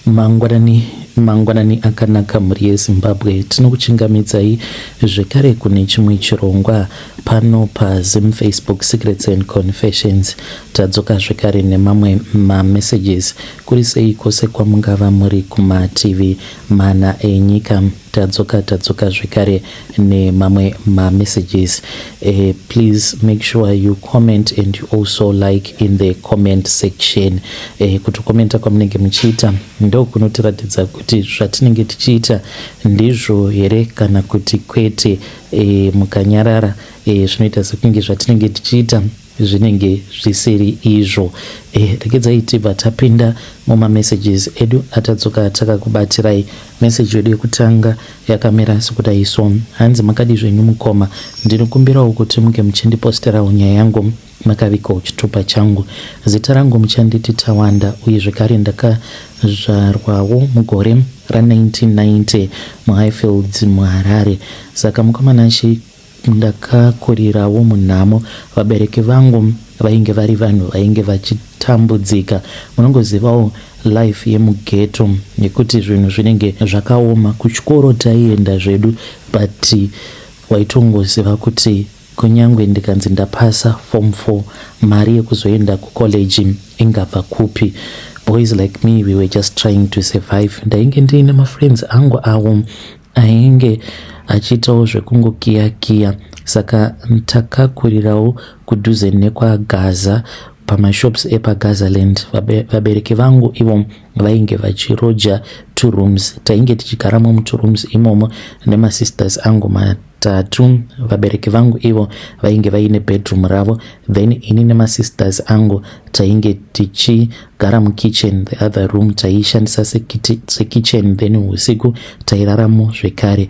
mangwanani akanaka mhuri yeZimbabwe. Tinokuchingamidzai zvekare kune chimwe chirongwa pano paZim Facebook Secrets and Confessions. Tadzoka zvekare nemamwe mamessages kuri sei kwose kwamungava muri kumaTV mana enyika. Tadzoka zvekare nemamwe mamessages. Please make sure you comment and you also like in the comment section. Kuti komenta kwamunenge muchiita ndo kunotiratidza kuti zvatinenge tichiita ndizvo here kana kuti kwete. Mukanyarara zvinoita sekunge zvatinenge tichiita zvinenge zvisiri izvo. Regedzai tibva tapinda mumamessages edu atadzoka takakubatirai. Message yedu yekutanga yakamera sekudai so: hanzi makadi zvenyu mukoma, ndinokumbirawo kuti munge muchindiposterawo nyaya yangu makavikawo chitupa changu. Zita rangu muchanditi Tawanda, uye zvekare ndakazvarwawo mugore ra1990 muHighfields muHarare. Saka mukomana ndakakurirawo munhamo. Vabereki vangu vainge vari vanhu vainge vachitambudzika. Munongozivawo life yemugeto nekuti zvinhu zvinenge zvakaoma. Kuchikoro taienda zvedu, but waitongoziva kuti kunyangwe ndikanzi ndapasa form 4 mari yekuzoenda kucollege ingabva kupi. Boys like me, we were just trying to survive. Ndainge ndiine mafriends angu awo ainge achiitawo zvekungokiya. Saka takakurirawo kudhuze nekwaGaza, pamashops epaGazaland. Vabereki vangu ivo vainge vachiroja 2 rooms. Tainge tichigaramo mu2 rooms imomo nemasisters angu matatu. Vabereki vangu ivo vainge vaine bedroom ravo, then ini nemasisters angu tainge tichigara mukitchen. The other room taishandisa sekitchen, then usiku tairaramo zvekare.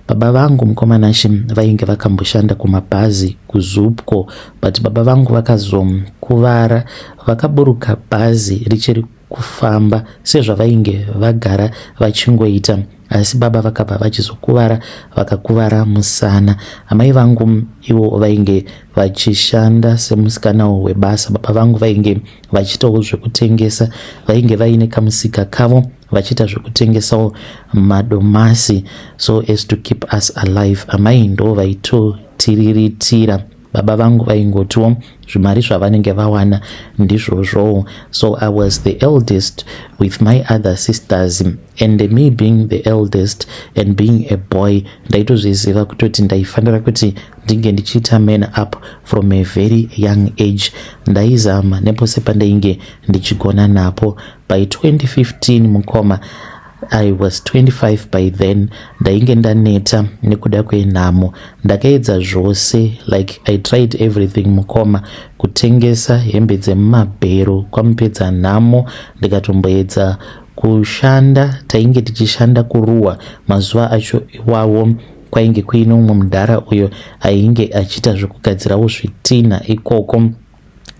Baba vangu mukomanashi vainge vakamboshanda kumabhazi kuZupco, but baba vangu vakazokuvara, vakaburuka bhazi richiri kufamba sezvavainge vagara vachingoita, asi baba vakabva vachizokuvara, vakakuvara musana. Amai vangu ivo vainge vachishanda semusikanawo webasa. Baba vangu vainge vachitawo zvekutengesa, vainge vaine kamusika kavo vachiita zvekutengesawo madomasi, so as to keep us alive. Amai ndo vaitotiriritira. Baba vangu vaingotiwo zvimari zvavanenge vawana ndizvozvo. So I was the eldest with my other sisters, and me being the eldest and being a boy, ndaitozviziva kutoti ndaifanira kuti ndinge ndichiita man up from a very young age. Ndaizama nepose pandainge ndichigona napo. By 2015 mukoma, I was 25 by then. Ndainge ndaneta nekuda kwenhamo. Ndakaedza zvose, like I tried everything mukoma. Kutengesa hembe dzemumabhero kwamupedza nhamo. Ndikatomboedza kushanda, tainge tichishanda kuruwa. Mazuva acho iwawo kwainge kuino umwe mudhara uyo ainge achiita zvekugadzirawo zvitina ikoko.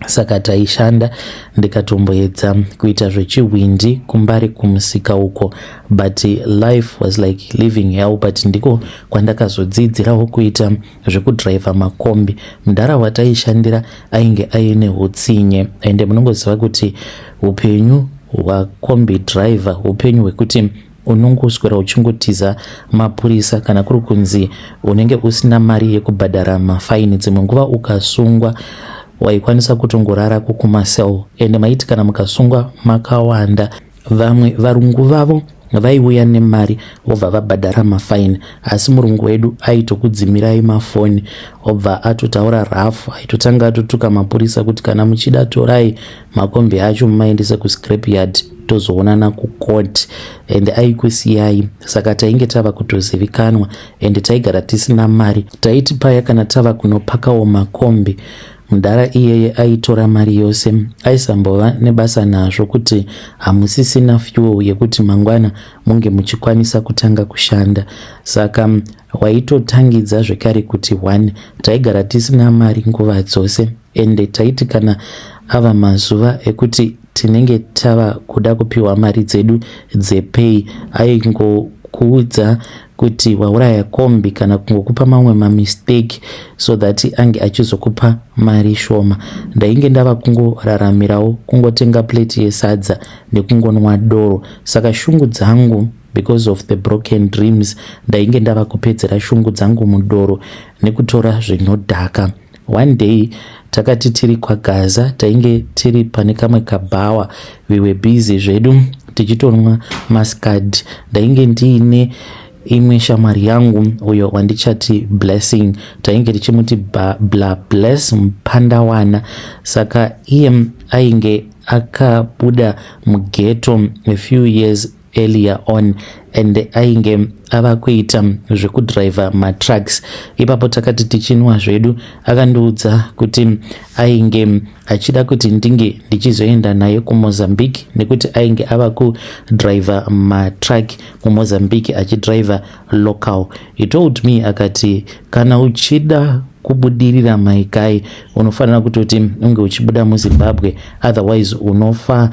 Saka taishanda, ndikatomboedza kuita zvechihwindi kumbari kumusika uko, but life was like living hell. But ndiko kwandakazodzidzirawo kuita zvekudriva makombi. Mudhara wataishandira ainge aine hutsinye, ende munongoziva kuti upenyu hwakombi driver upenyu hwekuti unongoswera uchingotiza mapurisa kana kuri kunzi unenge usina mari yekubhadhara mafaini. Dzimwe nguva ukasungwa waikwanisa kutongorara kumasel, ende maiti kana mukasungwa makawanda, vamwe varungu vavo vaiuya nemari vobva vabhadhara mafaini, asi murungu wedu aitokudzimirai mafoni, obva atotaura rafu, aitotanga atotuka mapurisa kuti kana muchida torai makombi acho mumaendese kuscrap yard tozoonana kucourt, ende aikusiyai. Saka tainge tava kutozivikanwa, ende taigara tisina mari. Taiti paya kana tava kunopakawo makombi, mudhara iyeye aitora mari yose. Aisambova nebasa nazvo kuti hamusisina fuel yekuti mangwana munge muchikwanisa kutanga kushanda. Saka waitotangidza zvekare kuti 1 taigara tisina mari nguva dzose, ende taiti kana ava mazuva ekuti tinenge tava kuda kupiwa mari dzedu dzepay, kungokuudza kuti wauraya kombi kana kungokupa mamwe mamistake so that ange achizokupa mari shoma. Ndainge ndava kungoraramirawo kungotenga plate yesadza nekungonwa doro. Saka shungu dzangu, because of the broken dreams, ndainge ndava kupedzera shungu dzangu mudoro nekutora zvinodhaka. One day takati tiri kwaGaza, tainge tiri pane kamwe kabhawa, we were busy zvedu tichitonwa mascad. Ndainge ndiine imwe shamwari yangu uyo wandichati Blessing, tainge tichimuti Bless Mpandawana. Saka iye ainge akabuda mughetto a few years earlier on and ainge ava kuita zvekudriver matrucks. Ipapo takati tichinwa zvedu, akandiudza kuti ainge achida kuti ndinge ndichizoenda naye kuMozambique nekuti ainge ava kudriver matruck kuMozambique achidriver local. He told me akati kana uchida kubudirira maikai unofanira kutoti unge uchibuda muZimbabwe, otherwise unofa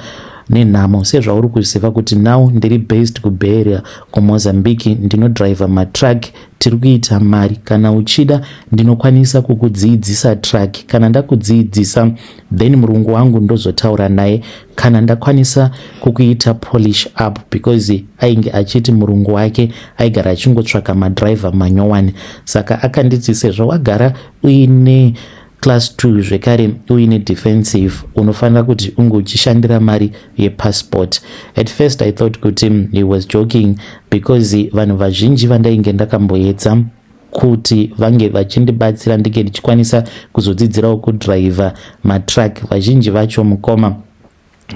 nenhamo. Sezvauri kuziva kuti now ndiri based kuBeria kuMozambique, ndinodriver matruck, tiri kuita mari. Kana uchida ndinokwanisa kukudzidzisa truck. Kana ndakudzidzisa then murungu wangu ndozotaura naye kana ndakwanisa kukuita polish up, because ainge achiti murungu wake aigara achingotsvaka madriver manyowani. Saka akanditi sezvo wagara uine class 2 zvekare uine defensive, unofanira kuti unge uchishandira mari yepassport. At first I thought kuti he was joking, because vanhu vazhinji vandainge ndakamboedza kuti vange vachindibatsira ndinge ndichikwanisa kuzodzidzirawo kudriver matruck, vazhinji vacho mukoma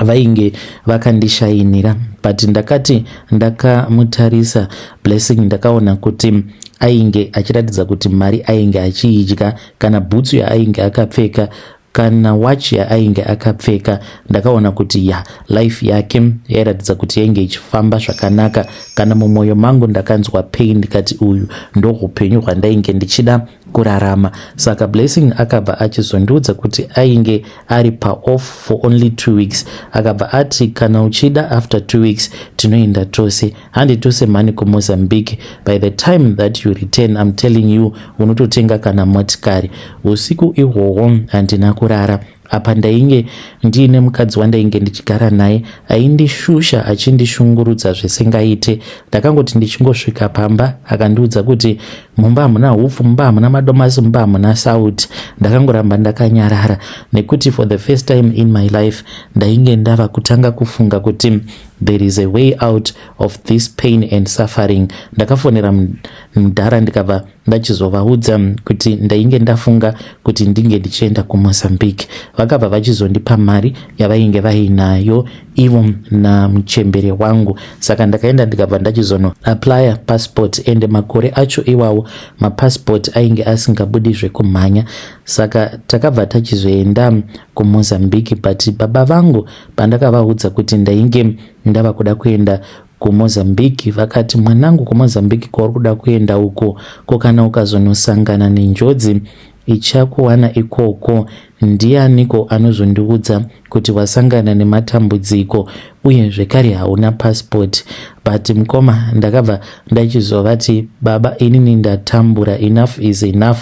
vainge vakandishayinira. But ndakati ndakamutarisa Blessing, ndakaona kuti ainge achiratidza kuti mari ainge achiidya, kana bhutsu yaainge akapfeka, kana watch yaainge akapfeka, ndakaona kuti life yake yairatidza kuti yainge ichifamba zvakanaka. Kana mumwoyo mangu ndakanzwa pain, ndikati uyu ndo upenyu hwandainge ndichida kurarama. Saka Blessing akabva achizondiudza kuti ainge ari paoff for only 2 weeks. Akabva ati kana uchida after 2 weeks tinoenda tose, handi tose mani kuMozambique. By the time that you return, I'm telling you, unototenga kana motikari. Usiku ihwohwo handina kurara. Apa ndainge ndiine mukadzi wandainge ndichigara naye, aindishusha achindishungurudza zvisingaite. Ndakangoti ndichingosvika pamba akandiudza kuti mumba hamuna hupfu, mumba hamuna madomasi, mumba hamuna sauti. Ndakangoramba ndakanyarara nekuti for the first time in my life ndainge ndava kutanga kufunga kuti there is a way out of this pain and suffering. Ndakafonera mudhara ndikabva ndachizovaudza kuti ndainge ndafunga kuti ndinge ndichienda kuMozambique. Vakabva vachizondipa mari yavainge vainayo ivo namuchembere wangu. Saka ndakaenda ndikabva ndachizono apply passport, and makore acho iwawo mapassport ainge asingabudi zvekumhanya. Saka takabva tachizoenda kuMozambique. But baba vangu pandakavaudza kuti ndainge ndava kuda kuenda kuMozambique, vakati mwanangu, kuMozambique kwauri kuda kuenda uko kana ukazonosangana nenjodzi ichakuwana ikoko, ndianiko anozondiudza kuti wasangana nematambudziko uye zvekare hauna passport? But mukoma ndakabva ndachizovati baba, inini ndatambura, enough is enough.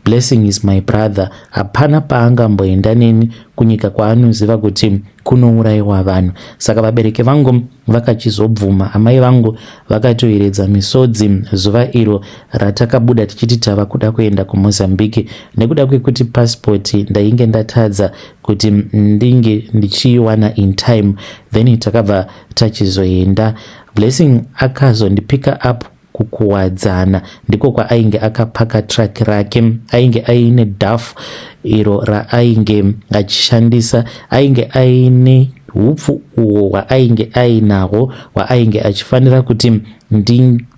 Blessing is my brother. Hapana paangamboenda neni kunyika kwaanoziva kuti kunourayiwa vanhu. Saka vabereki vangu vakachizobvuma. Amai vangu vakatoeredza misodzi zuva iro ratakabuda tichiti tava kuda kuenda kuMozambique, nekuda kwekuti passport ndainge ndatadza kuti ndinge ndichiiwana in time. Then takabva tachizoenda. Blessing akazondipika up kukuwadzana, ndiko kwaainge akapaka track rake. Ainge aine DAF iro raainge achishandisa. Ainge aine hupfu uwo hwaainge ainahwo hwaainge achifanira kuti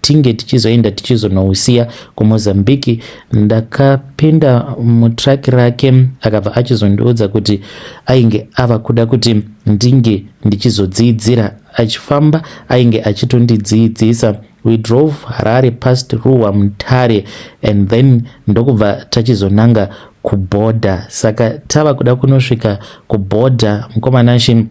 tinge tichizoenda tichizonousiya kuMozambique. Ndakapinda mutrack rake, akabva achizondiudza kuti ainge ava kuda kuti ndinge ndichizodzidzira. Achifamba ainge achitondidzidzisa. We drove Harare past Ruwa Mutare, and then ndokubva tachizonanga kuborder. Saka tava kuda kunosvika kuborder, mukomanashi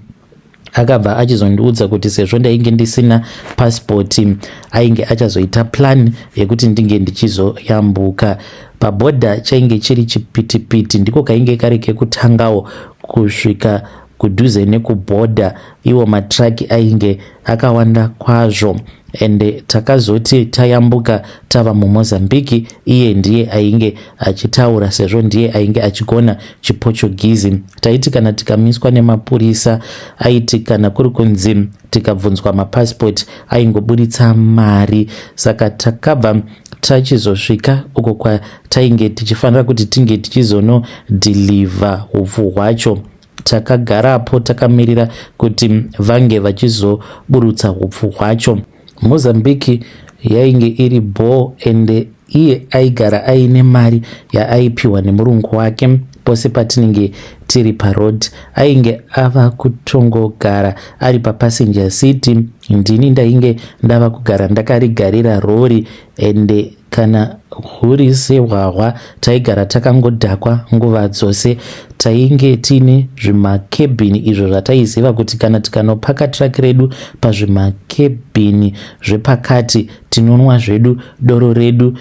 akabva achizondiudza kuti sezvo ndainge ndisina pasipoti ainge achazoita plan yekuti ndinge ndichizoyambuka. Pabhodha chainge chiri chipitipiti ndiko kainge kari kekutangawo kusvika kudhuze nekubhodha. Iwo matraki ainge akawanda kwazvo ende takazoti tayambuka tava muMozambique. Iye ndiye ainge achitaura sezvo ndiye ainge achigona chiPortuguese. Taiti kana tikamiswa nemapurisa aiti kana kuri kunzi tikabvunzwa mapasipoti aingoburitsa mari. Saka takabva tachizosvika uko kwatainge tichifanira kuti tinge tichizonodhilivha upfu hwacho. Takagarapo takamirira kuti vange vachizoburutsa upfu hwacho. Mozambique yainge iri bho ende iye aigara aine mari yaaipiwa nemurungu wake. Pose patinenge tiri parod ainge ava kutongogara ari papassenger seat. Ndini ndainge ndava kugara ndakarigarira rori ende kana huri sehwahwa taigara takangodhakwa nguva dzose. Tainge tine zvimakebhini izvo zvataiziva kuti kana tikanopaka traki redu pazvimakebhini zvepakati tinonwa zvedu doro redu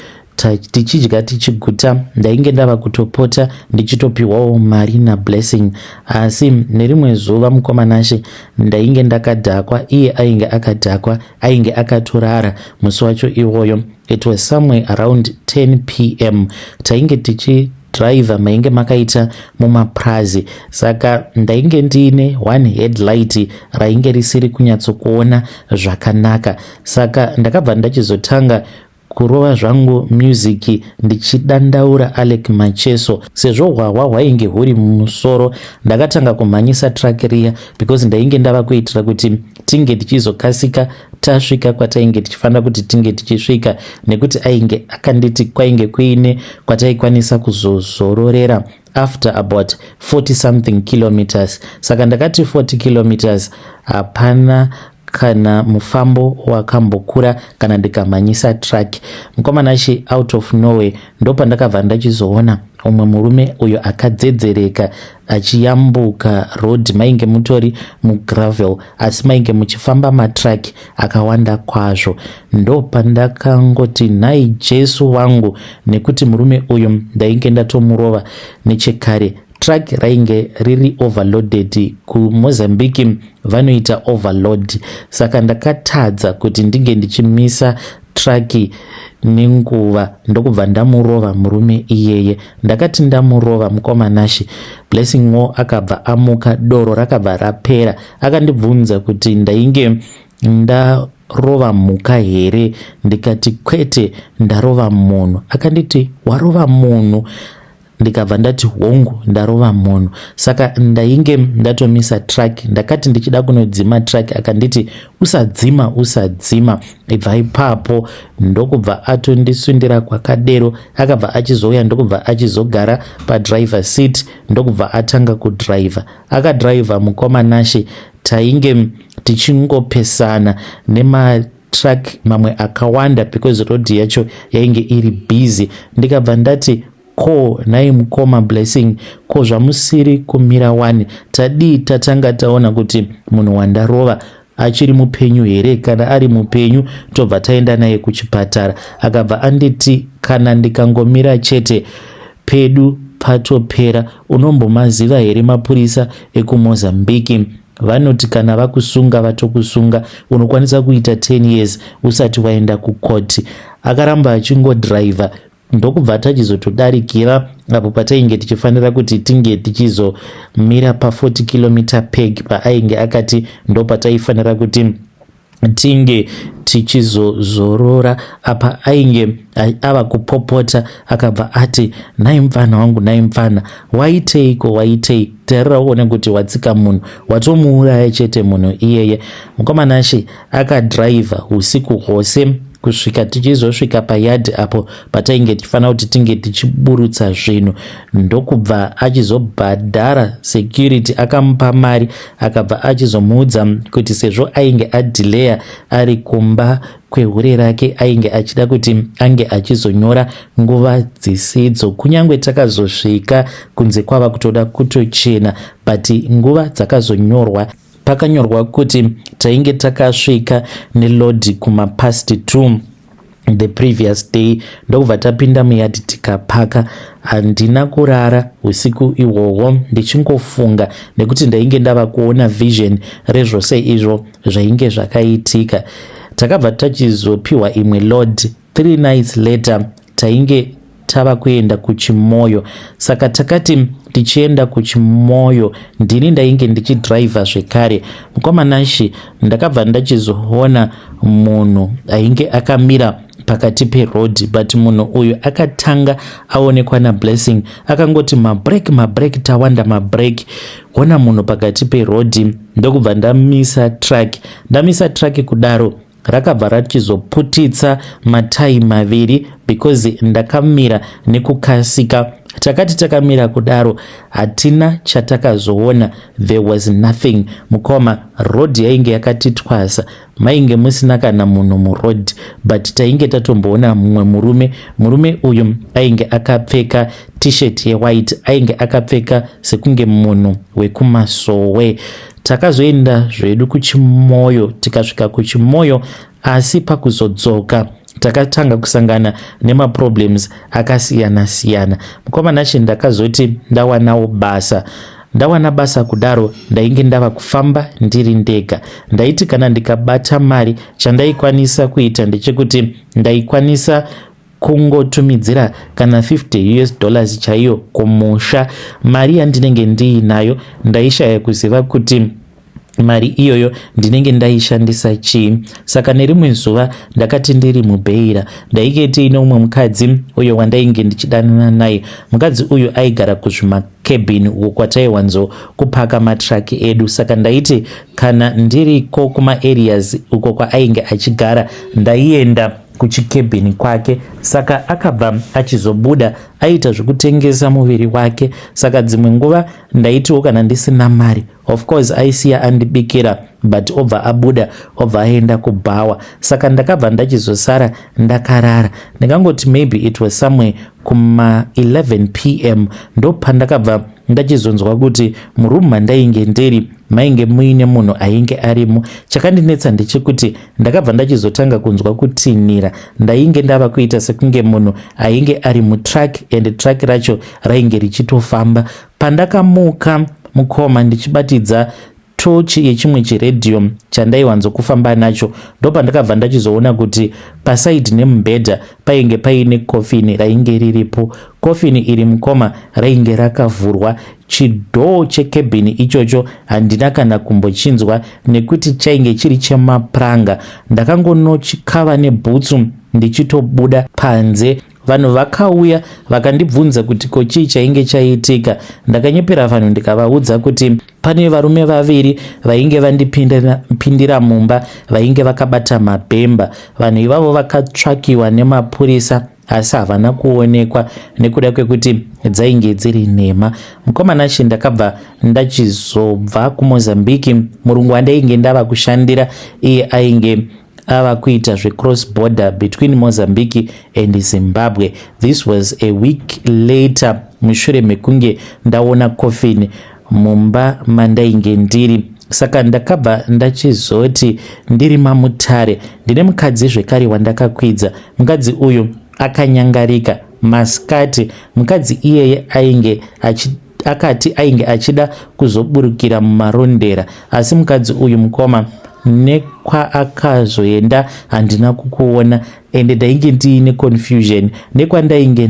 tichidya tichiguta. Ndainge ndava kutopota ndichitopiwawo mari naBlessing, asi nerimwe zuva mukomanashe ndainge ndakadhakwa, iye ainge akadhakwa, ainge akatorara musi wacho iwoyo. It was somewhere around 10 p.m. tainge tichidriver mainge makaita mumaprazi, saka ndainge ndiine one headlight rainge risiri kunyatsokuona zvakanaka. Saka ndakabva ndachizotanga kurova zvangu music ndichidandaura Alec Macheso. Sezvo hwahwa hwainge huri mumusoro ndakatanga kumhanyisa track riya because ndainge ndava kuitira kuti tinge tichizokasika tasvika kwatainge tichifanira kuti tinge tichisvika, nekuti ainge akanditi kwainge kuine kwataikwanisa kuzozororera after about 40 something kilometers. Saka ndakati 40 kilometers hapana kana mufambo wakambokura kana ndikamhanyisa track. Mukomanashi out of nowhere ndopa ndakabva ndachizoona umwe murume uyo akadzedzereka achiyambuka road. Mainge mutori mugravel asi mainge muchifamba matrack akawanda kwazvo. Ndopa ndakangoti nhai Jesu wangu, nekuti murume uyu ndainge ndatomurova nechekare. Track rainge riri overloaded. KuMozambique vanoita overload, saka ndakatadza kuti ndinge ndichimisa track nenguva ndokubva ndamurova murume iyeye. Ndakati ndamurova mukomanashi Blessing wo akabva amuka, doro rakabva rapera. Akandibvunza kuti ndainge ndarova mhuka here, ndikati kwete ndarova munhu. Akanditi warova munhu? Ndikabva ndati hongu ndarova munhu. Saka ndainge ndatomisa track. Ndakati ndichida kunodzima track akanditi usadzima. Ibva ipapo ndokubva atondisundira kwakadero. Akabva achizouya ndokubva achizogara padriver seat ndokubva atanga kudriver. Akadriver mukomanashi tainge tichingopesana nematrack mamwe akawanda because road yacho yainge iri busy. Ndikabva ndati ko nai mukoma Blessing, ko zvamusiri kumira wani, tadii tatanga taona kuti munhu wandarova achiri mupenyu here? Kana ari mupenyu tobva taenda naye kuchipatara. Akabva anditi kana ndikangomira chete pedu patopera. Unombomaziva here mapurisa ekuMozambique? Vanoti kana vakusunga vatokusunga, unokwanisa kuita 10 years usati waenda kukoti. Akaramba achingodriver ndokubva tachizotodarikira apo patainge tichifanira kuti tinge tichizomira pa40 km peg paainge akati ndopataifanira kuti tinge tichizozorora. Apa ainge ava kupopota akabva ati nhai mfana wangu, nhai mfana, waitei tarira uone kuti watsika munhu, watomuuraya chete munhu iyeye. Mukomanashi akadriver usiku hwose kusvika tichizosvika payard apo patainge tifanira kuti tinge tichiburutsa zvinhu. Ndokubva achizobhadhara security, akamupa mari. Akabva achizomuudza kuti sezvo ainge adhileya ari kumba kwehure rake ainge achida kuti ange achizonyora nguva dzisidzo. Kunyange takazosvika kunze kwava kutoda kutochena, but nguva dzakazonyorwa pakanyorwa kuti tainge takasvika nelodhi kuma 2 the previous day. Ndokubva tapinda muyadi tikapaka. Handina kurara usiku ihwohwo ndichingofunga nekuti ndainge ndava kuona vision rezvose izvo zvainge zvakaitika. Takabva tachizopiwa imwe load 3 nights later. Tainge tava kuenda kuChimoyo, saka takati tichienda kuChimoyo ndini ndainge ndichidriver zvekare. Mukomanashi ndakabva ndachizoona munhu ainge akamira pakati peroad, but munhu uyu akatanga aonekwa naBlessing akangoti mabreak tawanda mabreak. Ona munhu pakati peroad, ndokubva ndamisa track kudaro rakabva rachizoputitsa matayi maviri because ndakamira nekukasika. Takati takamira kudaro hatina chatakazoona, there was nothing. Mukoma, road yainge yakatitwasa, mainge musina kana munhu muroad, but tainge tatomboona mumwe murume uyu ainge akapfeka t-shirt yewhite, ainge akapfeka sekunge munhu wekumasowe. Takazoenda zvedu kuChimoyo, tikasvika kuChimoyo, asi pakuzodzoka takatanga kusangana nemaproblems akasiyana-siyana. Mukomanashi ndakazoti ndawanawo basa kudaro ndainge ndava kufamba ndiri ndega. Ndaiti kana ndikabata mari chandaikwanisa kuita ndechekuti ndaikwanisa kungotumidzira kana $50 chaiyo kumusha. Mari yandinenge ndiinayo ndaishaya kuziva kuti mari iyoyo ndinenge ndaishandisa chii. Saka nerimwe zuva ndakati ndiri muBeira ndainge tiine umwe mukadzi uyo wandainge ndichidanana naye. Mukadzi uyu aigara kuzvimakebhini uko kwataiwanzo kupaka matraki edu, saka ndaiti kana ndiriko kuma-areas uko kwaainge achigara ndaienda kuchikebhini kwake. Saka akabva achizobuda aita zvekutengesa muviri wake. Saka dzimwe nguva ndaitiwo kana ndisina mari, of course aisiya andibikira, but obva abuda obva aenda kubhawa. Saka ndakabva ndachizosara ndakarara. Ndingangoti maybe it was somewhere kuma 11 p.m. ndo pandakabva ndachizonzwa kuti murumu mandainge ndiri mainge muine munhu ainge arimo. Chakandinetsa ndechekuti ndakabva ndachizotanga kunzwa kutinhira. Ndainge ndava kuita sekunge munhu ainge ari mutrack, and track racho rainge richitofamba. Pandakamuka mukoma ndichibatidza tochi yechimwe chiredhiyo chandaiwanzokufamba nacho, ndo pandakabva ndachizoona kuti pasaidi nemubhedha painge paine kofini rainge riripo. Kofini iri mukoma rainge rakavhurwa. Chidhoo chekebhini ichocho handina kana kumbochinzwa nekuti chainge chiri chemapuranga. Ndakangonochikava nebhutsu ndichitobuda panze. Vanhu vakauya vakandibvunza kuti kochii chainge chaitika. Ndakanyepera vanhu ndikavaudza kuti pane varume vaviri vainge vandipindira mumba vainge vakabata mabhemba. Vanhu ivavo vakatsvakiwa nemapurisa asi havana kuonekwa nekuda kwekuti dzainge dziri nhema. Mukomanashi ndakabva ndachizobva kuMozambique. Murungu wandainge ndava kushandira iye ainge ava kuita zve-cross border between Mozambique and Zimbabwe. This was a week later, mushure mekunge ndaona kofini mumba mandainge ndiri. Saka ndakabva ndachizoti ndiri maMutare ndine mukadzi zvekare wandakakwidza. Mukadzi uyu akanyangarika masikati. Mukadzi iyeye akati ainge achida kuzoburukira mumarondera, asi mukadzi uyu mukoma nekwaakazoenda handina kukuona, ende ndainge ndiine confusion. Nekwandainge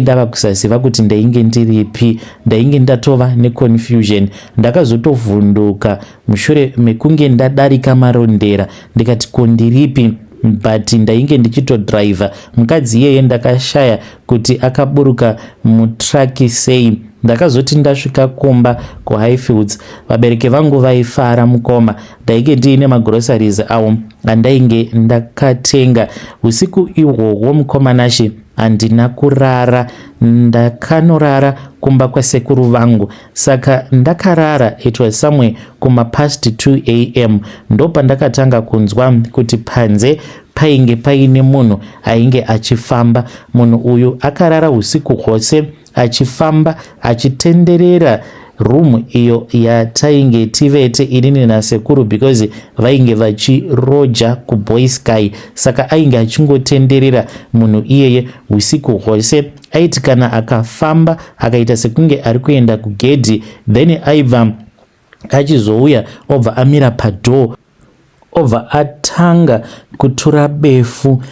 ndava kusaziva kuti ndainge ndiripi. Ndainge ndatova neconfusion. Ndakazotovhunduka mushure mekunge ndadarika marondera ndikati kondiripi, but ndainge ndichitodriver. Mukadzi iyeye ndakashaya kuti akaburuka mutraki sei. Ndakazoti ndasvika kumba kuHighfields, vabereki vangu vaifara mukoma. Ndainge ndiine magroceries avo andainge ndakatenga. Usiku ihwohwo mukomanashi handina kurara, ndakanorara kumba kwasekuru vangu. Saka ndakarara, it was somewhere kuma past 2 a.m. ndo pandakatanga kunzwa kuti panze painge paine munhu ainge achifamba. Munhu uyu akarara usiku hwose achifamba achitenderera room iyo yatainge tivete inini nasekuru because vainge vachiroja kuBoy Sky. Saka ainge achingotenderera munhu iyeye usiku hwose. Aiti kana akafamba akaita sekunge ari kuenda kugedhi, then aibva achizouya obva amira padoo, obva atanga kutura befu,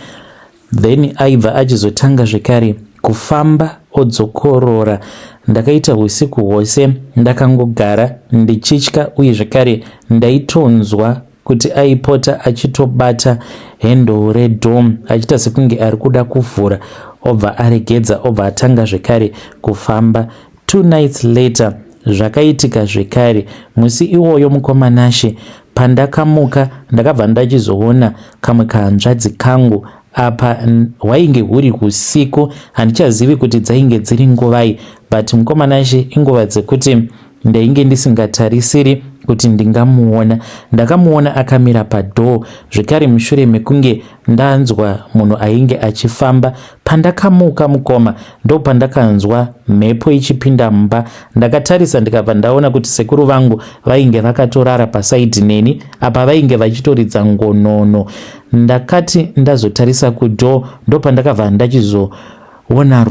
then aibva achizotanga zvekare kufamba odzokorora. Ndakaita usiku hwose ndakangogara ndichitya, uye zvekare ndaitonzwa kuti aipota achitobata handle redoo achiita sekunge ari kuda kuvhura, obva aregedza, obva atanga zvekare kufamba. 2 nights later zvakaitika zvekare. Musi iwoyo mukomanashe pandakamuka ndakabva ndachizoona kamwe kahanzvadzi kangu apa hwainge huri husiku, handichazivi kuti dzainge dziri nguvai, but mukomanashe inguva dzekuti ndainge ndisingatarisiri kuti ndingamuona. Ndakamuona akamira padoo zvekare mushure mekunge ndanzwa munhu ainge achifamba. Pandakamuka mukoma ndopandakanzwa mhepo ichipinda mumba. Ndakatarisa ndikabva ndaona kuti sekuru vangu vainge vakatorara pasaidi neni, apa vainge vachitoridza ngonono. Ndakati ndazotarisa kudoo ndopandakabva ndachizoona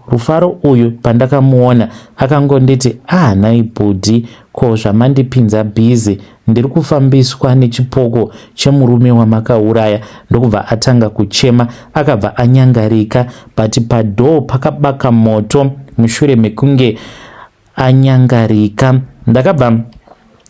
Rufaro uyu pandakamuona akangonditi, nhai bhudhi, ko zvamandipinza bhizi, ndiri kufambiswa nechipoko chemurume wamakauraya. Ndokubva atanga kuchema, akabva anyangarika, but padoo pakabaka moto. Mushure mekunge anyangarika ndakabva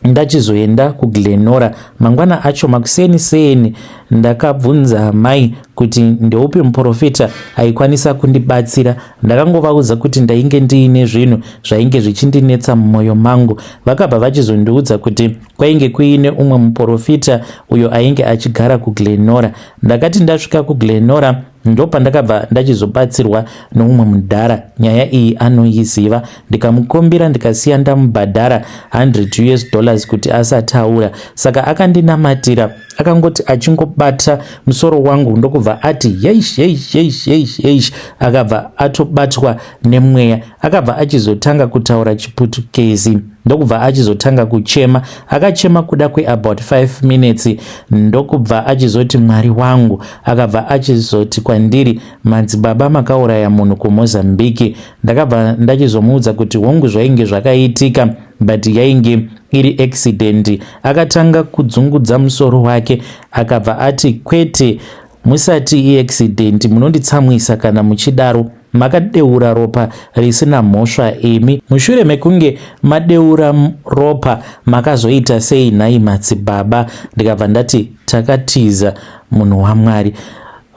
ndachizoenda kuGlenora. Mangwana acho makuseni ndakabvunza mai kuti ndeupi muprofita aikwanisa kundibatsira. Ndakangovaudza kuti ndainge ndiine zvinhu zvainge zvichindinetsa mumwoyo mangu. Vakabva vachizondiudza kuti kwainge kuine umwe muprofita uyo ainge achigara kuGlenora. Ndakati ndasvika kuGlenora ndopandakabva ndachizobatsirwa noumwe mudhara. Nyaya iyi anoiziva. Ndikamukombira ndikasiya ndamubhadhara $100 kuti asataura. Saka akandinamatira, akangoti achingobata musoro wangu ndokubva ati yeish. Akabva atobatwa nemweya, akabva achizotanga kutaura Chiputukezi, ndokubva achizotanga kuchema. Akachema kuda about 5 minutes ndokubva achizoti Mwari wangu. Akabva achizoti kwandiri, madzibaba makauraya munhu kuMozambique. Ndakabva ndachizomuudza kuti hongu zvainge zvakaitika, but yainge iri accident. Akatanga kudzungudza musoro wake, akabva ati kwete, musati iaccident munonditsamwisa kana muchidaro, makadeura ropa risina mhosva imi. Mushure mekunge madeura ropa makazoita sei nhai madzibaba? Ndikabva ndati takatiza munhu waMwari.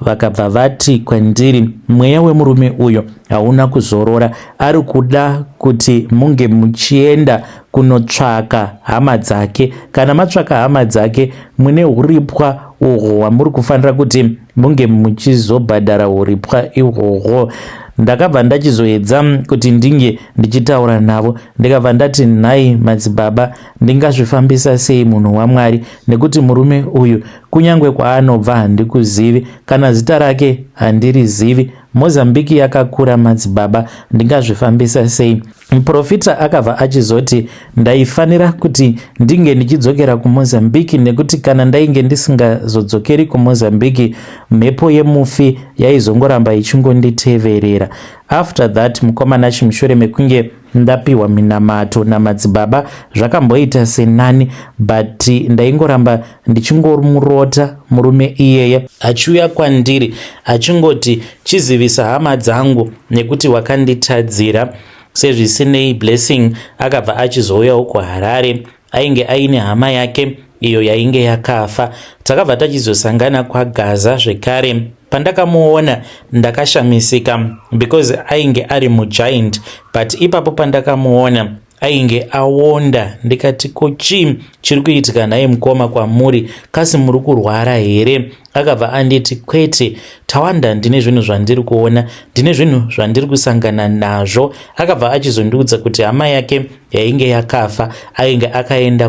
Vakabva vati kwandiri, mweya wemurume uyo hauna kuzorora, ari kuda kuti munge muchienda kunotsvaka hama dzake. Kana matsvaka hama dzake, mune huripwa uhwo hwamuri kufanira kuti munge muchizobhadhara huripwa ihwohwo. Ndakabva ndachizoedza kuti ndinge ndichitaura navo. Ndikabva ndati, nhai madzibaba, ndingazvifambisa sei munhu waMwari? Nekuti murume uyu kunyange kwaanobva handikuzivi, kana zita rake handirizivi. Mozambique yakakura madzibaba, ndingazvifambisa sei? Muprofita akabva achizoti ndaifanira kuti ndinge ndichidzokera kuMozambique, nekuti kana ndainge ndisingazodzokeri kuMozambique, mhepo yemufi yaizongoramba ichingonditeverera. After that mukomana chimushure mekunge ndapiwa minamato namadzibaba, zvakamboita senani, but ndaingoramba ndichingomurota murume iyeye achiuya kwandiri achingoti chizivisa hama dzangu nekuti wakanditadzira. Sezvisinei Blessing akabva achizouya uko Harare, ainge aine hama yake iyo yainge yakafa. Takabva tachizosangana kwaGaza zvekare. Pandakamuona ndakashamisika because ainge ari mugiant, but ipapo pandakamuona ainge awonda. Ndikati kochi chiri kuitika naye mukoma kwamuri? Kasi muri kurwara here? Akabva anditi kwete, tawanda ndine zvinhu zvandiri kuona, ndine zvinhu zvandiri kusangana nazvo. Akabva achizondiudza kuti hama yake yainge yakafa ainge akaenda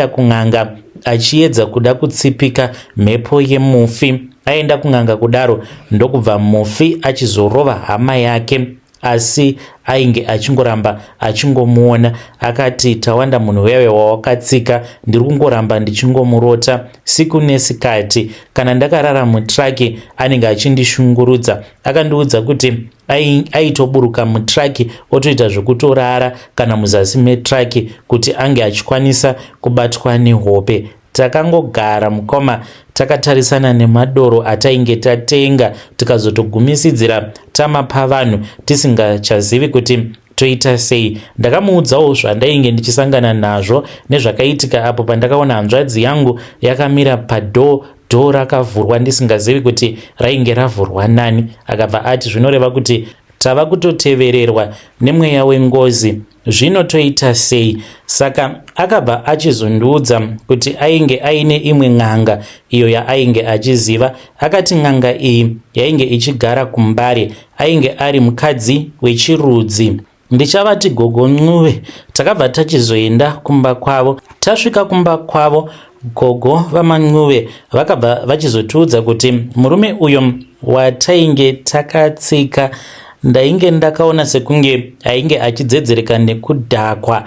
kun'anga achiedza kuda kutsipika mhepo yemufi. Aenda kun'anga kudaro ndokubva mufi achizorova hama yake asi ainge achingoramba achingomuona. Akati, Tawanda, munhu wewe wawakatsika, ndiri kungoramba ndichingomurota siku nesikati. Kana ndakarara mutraki anenge achindishungurudza. Akandiudza kuti aitoburuka mutraki otoita zvekutorara kana muzasi metraki kuti ange achikwanisa kubatwa nehope. Takangogara mukoma takatarisana nemadoro atainge tatenga, tikazotogumisidzira tamapa vanhu tisingachazivi kuti toita sei. Ndakamuudzawo zvandainge ndichisangana nazvo nezvakaitika apo pandakaona hanzvadzi yangu yakamira padhoo, dhoo rakavhurwa ndisingazivi kuti rainge ravhurwa nani. Akabva ati, zvinoreva kuti tava kutotevererwa nemweya wengozi, zvino toita sei? Saka akabva achizondiudza kuti ainge aine imwe n'anga iyo yaainge achiziva. Akati n'anga iyi yainge ichigara kuMbare, ainge ari mukadzi wechirudzi. Ndichavati gogo Ncube. Takabva tachizoenda kumba kwavo. Tasvika kumba kwavo, gogo vamaNcube vakabva vachizotiudza kuti murume uyo watainge takatsika ndainge ndakaona sekunge ainge achidzedzereka nekudhakwa,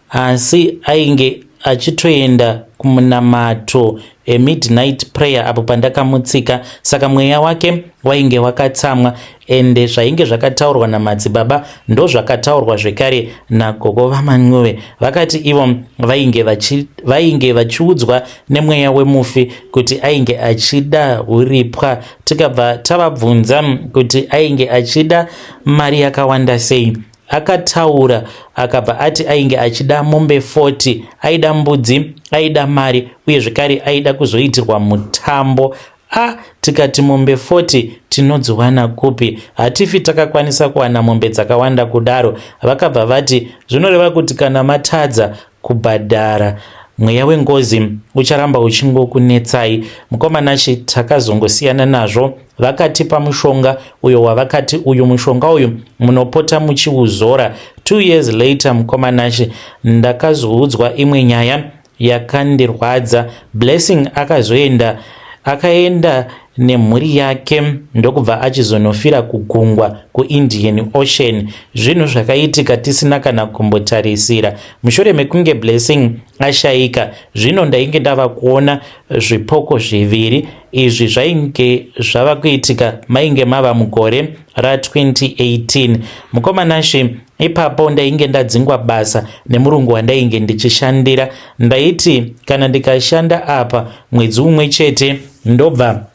asi ainge achitoenda kumunamato midnight prayer apo pandakamutsika. Saka mweya wake wainge wakatsamwa, ende zvainge zvakataurwa namadzibaba ndo zvakataurwa zvekare nagogo vamaNcube. Vakati ivo vainge vachiudzwa nemweya wemufi kuti ainge achida uripwa. Tikabva tavabvunza kuti ainge achida mari yakawanda sei. Akataura akabva ati ainge achida mombe 40, aida mbudzi, aida mari, uye zvekare aida kuzoitirwa mutambo. Tikati mombe 40 tinodziwana kupi? Hatifi takakwanisa kuwana mombe dzakawanda kudaro. Vakabva vati, zvinoreva kuti kana matadza kubhadhara mweya wengozi ucharamba uchingokunetsai. Mukomanachi takazongosiyana nazvo. Vakatipa mushonga uyo wavakati uyu mushonga uyu munopota muchiuzora. 2 years later mukomanachi ndakazoudzwa imwe nyaya yakandirwadza. Blessing akaenda nemhuri yake ndokubva achizonofira kugungwa kuIndian Ocean. Zvinhu zvakaitika tisina kana kumbotarisira. Mushure mekunge Blessing ashayika, zvino ndainge ndava kuona zvipoko zviviri. Izvi zvainge zvava kuitika mainge mava mugore ra2018. Mukomanashi ipapo ndainge ndadzingwa basa nemurungu wandainge ndichishandira. Ndaiti kana ndikashanda apa mwedzi umwe chete ndobva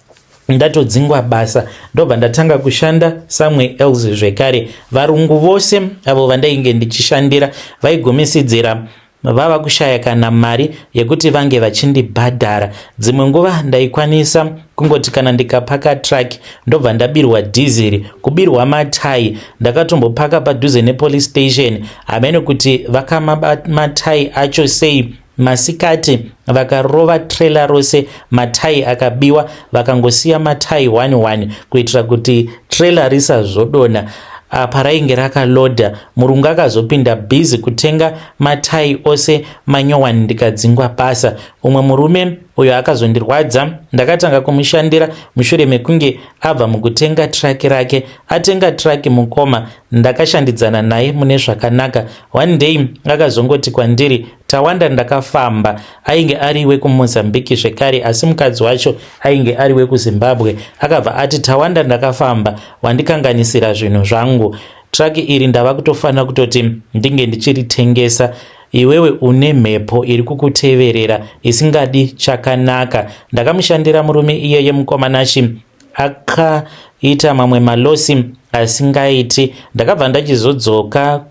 ndatodzingwa basa, ndobva ndatanga kushanda somewhere else zvekare. Varungu vose avo vandainge ndichishandira vaigumisidzira vava kushaya kana mari yekuti vange vachindibhadhara. Dzimwe nguva ndaikwanisa kungoti kana ndikapaka truck ndobva ndabirwa dhizeri, kubirwa matai. Ndakatombopaka padhuze nepolice station, hamene kuti vakamatai acho sei. Masikati vakarova trailer rose, matai akabiwa, vakangosiya matai 1 kuitira kuti trailer risazodona. Apa rainge rakalodha. Murungu akazopinda bhizi kutenga matai ose manyowani ndikadzingwa basa. Umwe murume uyo akazondirwadza. Ndakatanga kumushandira mushure mekunge abva mukutenga traki rake. Atenga traki mukoma, ndakashandidzana naye mune zvakanaka. One day akazongoti kwandiri, Tawanda, ndakafamba. Ainge ari wekuMozambique zvekare, asi mukadzi wacho ainge ari wekuZimbabwe. Akabva ati, Tawanda, ndakafamba, wandikanganisira zvinhu zvangu. Traki iri ndava kutofanira kutoti ndinge ndichiritengesa. Iwewe une mhepo iri kukuteverera isingadi chakanaka. Ndakamushandira murume iyeye mukomanachi akaita mamwe malosi asingaiti. Ndakabva ndachizodzoka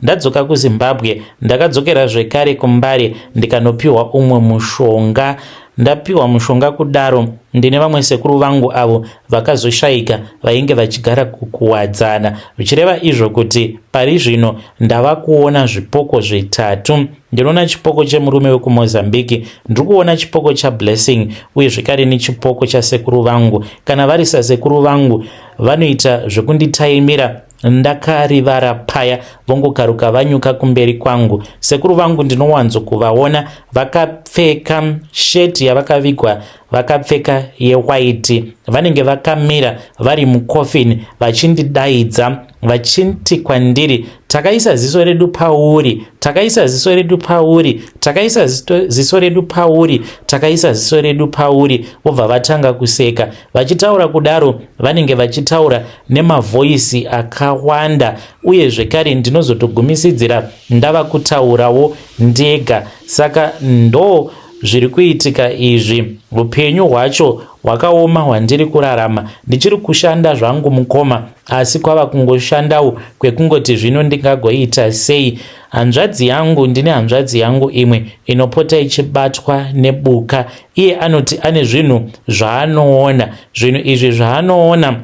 ndadzoka kuZimbabwe. Ndakadzokera zvekare kuMbare ndikanopiwa umwe mushonga. Ndapiwa mushonga kudaro ndine vamwe sekuru vangu avo vakazoshayika vainge vachigara kukuwadzana. Vichireva izvo kuti pari zvino ndava kuona zvipoko zvitatu. Ndinoona chipoko chemurume wekuMozambique, ndiri kuona chipoko chaBlessing, uye zvekare nechipoko chasekuru vangu. Kana vari sasekuru vangu vanoita zvekunditaimira ndakarivara paya vongokaruka vanyuka kumberi kwangu. Sekuru vangu ndinowanzo kuvaona vakapfeka sheti yavakavigwa vakapfeka yewaiti, vanenge vakamira vari mukofini vachindidaidza vachinti kwandiri, takaisa ziso redu pauri, takaisa ziso redu pauri, takaisa ziso redu pauri, takaisa ziso redu pauri. Vobva vatanga kuseka. Vachitaura kudaro vanenge vachitaura nemavhoisi akawanda, uye zvekare ndinozotogumisidzira ndava kutaurawo ndega. Saka ndo zviri kuitika izvi. Upenyu hwacho hwakaoma hwandiri kurarama, ndichiri kushanda zvangu mukoma, asi kwava kungoshandawo kwekungoti zvino ndingagoita sei. Hanzvadzi yangu, ndine hanzvadzi yangu imwe inopota ichibatwa nebuka. Iye anoti ane zvinhu zvaanoona, zvinhu izvi zvaanoona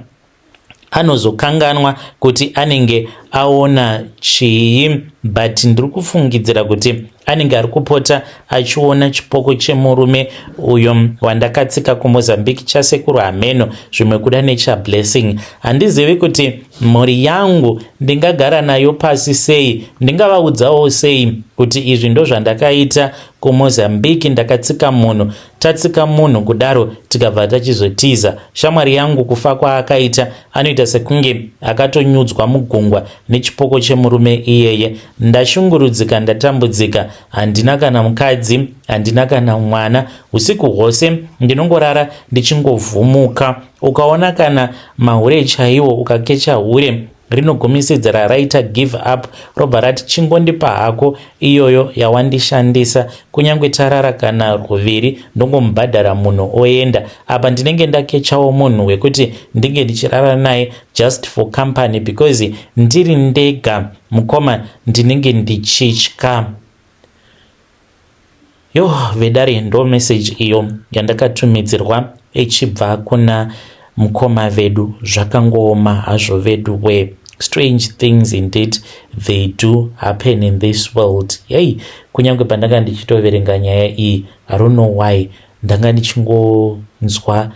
anozokanganwa kuti anenge aona chii, but ndiri kufungidzira kuti anenge ari kupota achiona chipoko chemurume uyo wandakatsika kuMozambique chasekuru Hameno, zvimwe kuda nechaBlessing. Handizivi kuti mhuri yangu ndingagara nayo pasi sei, ndingavaudzawo sei kuti izvi ndo zvandakaita kuMozambique. Ndakatsika munhu, tatsika munhu kudaro tikabva tachizotiza. Shamwari yangu kufa kwaakaita anoita sekunge akatonyudzwa mugungwa nechipoko chemurume iyeye. Ndashungurudzika, ndatambudzika, handina kana mukadzi, handina kana mwana. Usiku hwose ndinongorara ndichingovhumuka. Ukaona kana mahure chaiwo ukakecha hure rinogumisidzira raita give up, robva rati chingondipa hako iyoyo yawandishandisa, kunyange tarara kana ruviri ndongomubhadhara munhu oenda. Apa ndinenge ndakechawo munhu wekuti ndinge ndichirara naye just for company, because ndiri ndega mukoma ndinenge ndichitya. Vedare ndo message iyo yandakatumidzirwa ichibva kuna mukoma vedu. Zvakangooma hazvo vedu we. Strange things indeed they do happen in this world. Kunyange pandanga ndichitoverenga nyaya iyi, I don't know why ndanga ndichingonzwa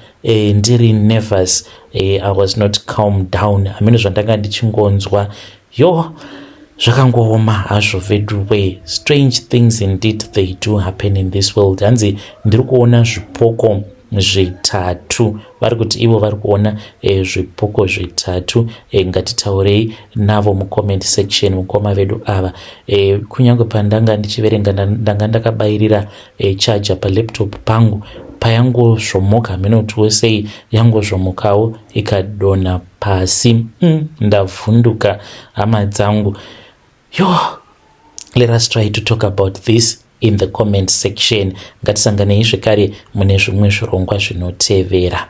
ndiri nervous, I was not calm down. Hameno zvandanga ndichingonzwa. Zvakangooma hazvo vedu we. Strange things indeed they do happen in this world. Hanzi ndiri kuona zvipoko zvitatu, vari kuti ivo vari kuona zvipoko zvitatu. Ngatitaurei navo mucomment section, mukoma vedu ava. Kunyange pandanga ndichiverenga ndanga ndakabayirira charger palaptop pangu, payangozvomoka minotiwo sei yangozvomokawo ikadonha pasi. Ndavhunduka hama dzangu. Let us try to talk about this in the comment section. Ngatisanganei zvekare mune zvimwe zvirongwa zvinotevera.